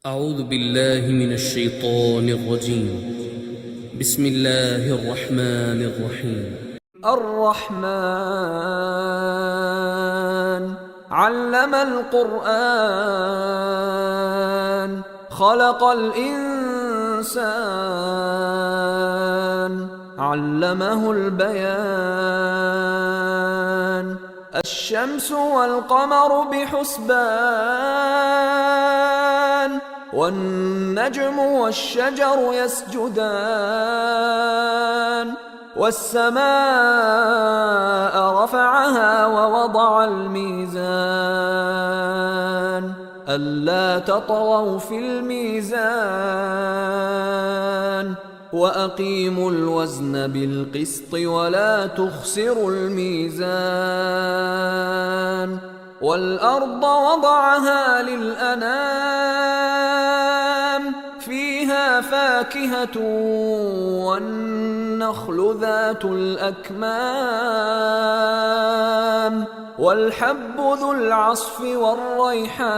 أعوذ بالله من الشيطان الرجيم. بسم الله الرحمن الرحيم. الرحمن علم القرآن خلق الإنسان علمه البيان الشمس والقمر بحسبان والنجم والشجر يسجدان والسماء رفعها ووضع الميزان ألا تطغوا في الميزان وأقيموا الوزن بالقسط ولا تخسروا الميزان والأرض وضعها للأنام فيها فاكهة والنخل ذات الأكمام والحب ذو العصف والريحان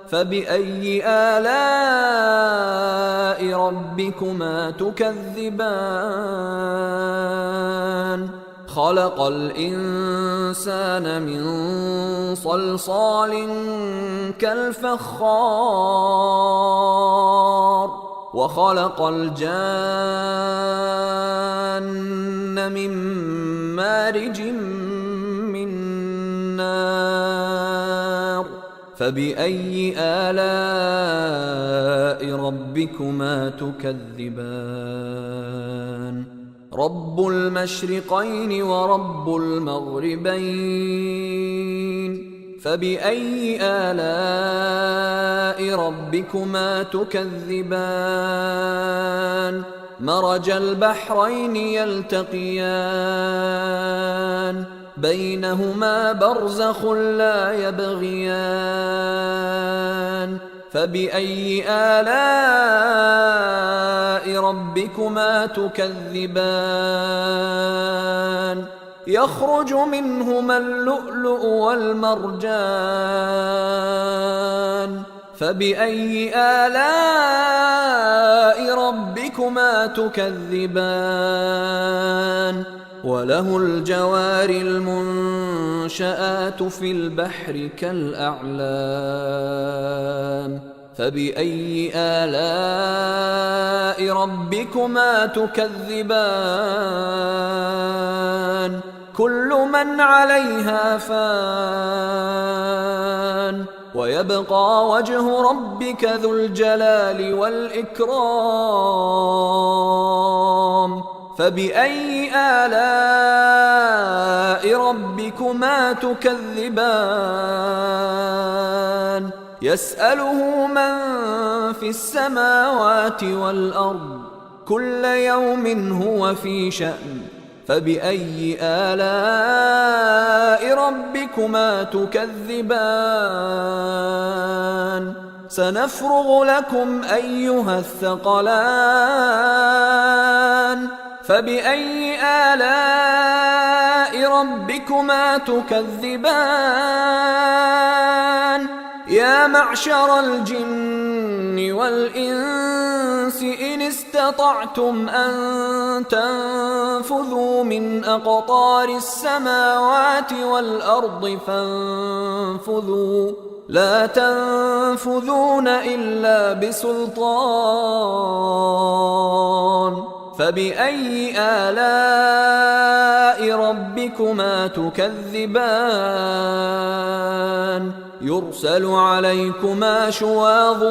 فبأي آلاء ربكما تكذبان خلق الإنسان من صلصال كالفخار وخلق الجان من مارج من نار فبأي آلاء ربكما تكذبان رب المشرقين ورب المغربين فبأي آلاء ربكما تكذبان مرج البحرين يلتقيان بينهما برزخ لا يبغيان فبأي آلاء ربكما تكذبان يخرج منهما اللؤلؤ والمرجان فبأي آلاء ربكما تكذبان وله الجوار المنشآت في البحر كالأعلام فبأي آلاء ربكما تكذبان كل من عليها فان ويبقى وجه ربك ذو الجلال والإكرام فبأي آلاء ربكما تكذبان يسأله من في السماوات والأرض كل يوم هو في شأن فبأي آلاء ربكما تكذبان سنفرغ لكم أيها الثقلان فبأي آلاء ربكما تكذبان يا معشر الجن والإنس إن استطعتم أن تنفذوا من أقطار السماوات والأرض فانفذوا لا تنفذون إلا بسلطان فبأي آلاء ربكما تكذبان يرسل عليكما شواظ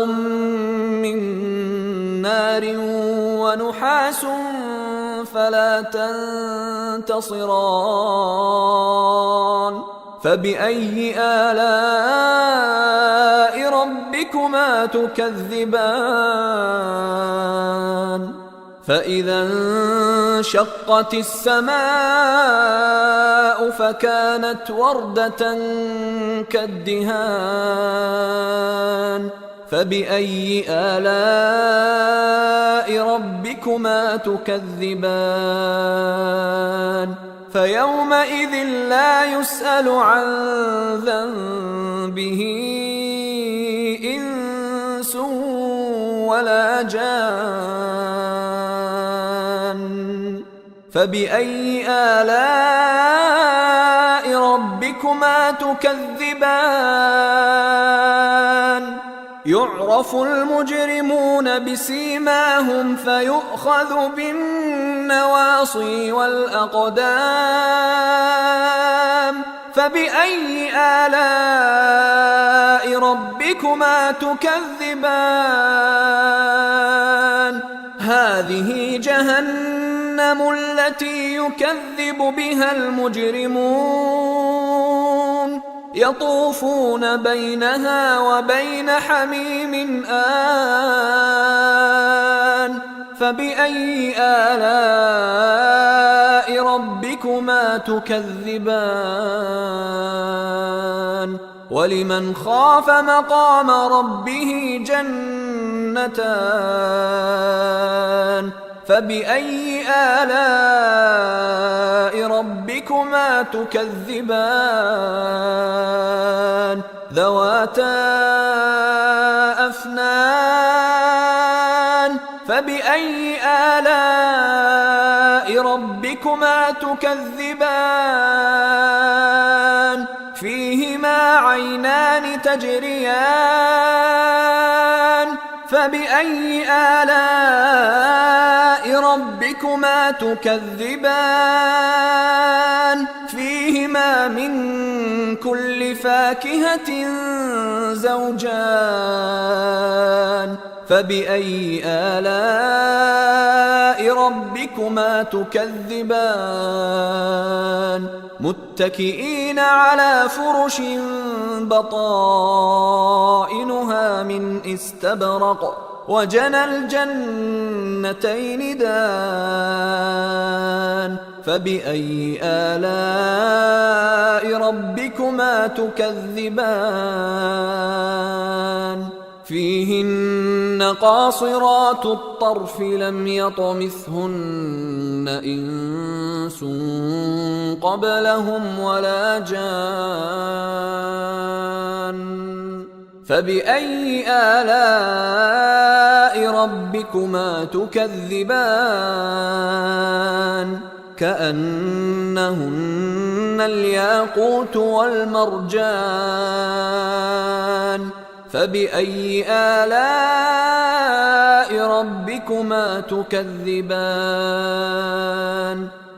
من نار ونحاس فلا تنتصران فبأي آلاء ربكما تكذبان فإذا انشقت السماء فكانت وردة كالدهان فبأي آلاء ربكما تكذبان فيومئذ لا يسأل عن ذنبه إنس ولا جان فبأي آلاء ربكما تكذبان يعرف المجرمون بسيماهم فيؤخذ بالنواصي والأقدام فبأي آلاء ربكما تكذبان هذه جهنم التي يكذب بها المجرمون يطوفون بينها وبين حميم آن فبأي آلاء ربكما تكذبان ولمن خاف مقام ربه جنتان فبأي آلاء ربكما تكذبان ذواتا أفنان فبأي آلاء ربكما تكذبان فيهما عينان تجريان فبأي آلاء ربكما تكذبان فيهما من كل فاكهة زوجان فبأي آلاء ربكما تكذبان متكئين على فرش بطائنها من استبرق وجنى الجنتين دان فبأي آلاء ربكما تكذبان فيهن قاصرات الطرف لم يطمثهن إنس قبلهم ولا جان فبأي آلاء ربكما تكذبان كأنهن الياقوت والمرجان فبأي آلاء ربكما تكذبان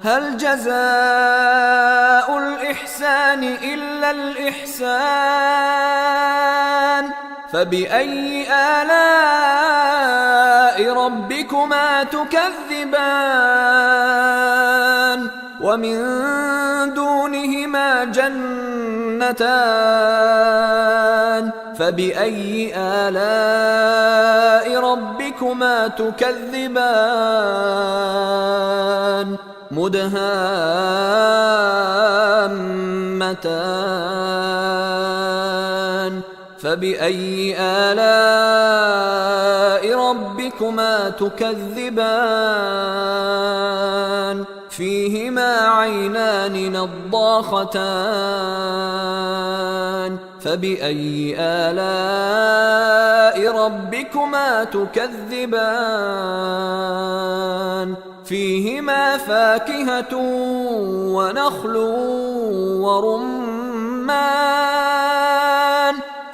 هل جزاء الإحسان إلا الإحسان فبأي آلاء ربكما تكذبان ومن دونهما جنتان فبأي آلاء ربكما تكذبان مدهامتان فبأي آلاء ربكما تكذبان فيهما عينان نضاختان فبأي آلاء ربكما تكذبان فيهما فاكهة ونخل ورمان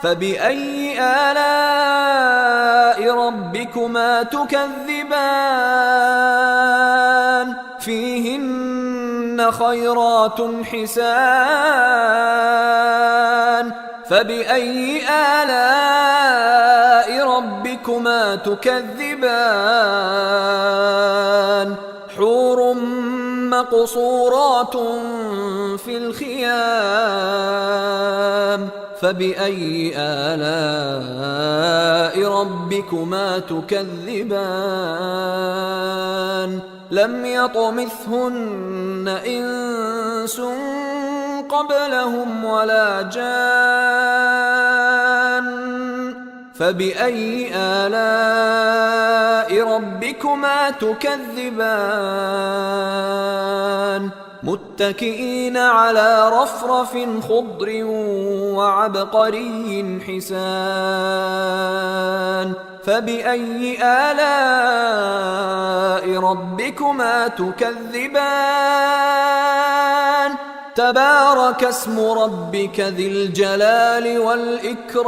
فبأي آلاء ربكما تكذبان فيهن خيرات حسان فبأي آلاء ربكما تكذبان حور مقصورات في الخيام فبأي آلاء ربكما تكذبان لم يطمثهن إنس قبلهم ولا جان فبأي آلاء ربكما تكذبان متكئين على رفرف خضر وعبقري حسان فبأي آلاء ربكما تكذبان تبارك اسم ربك ذي الجلال والإكرام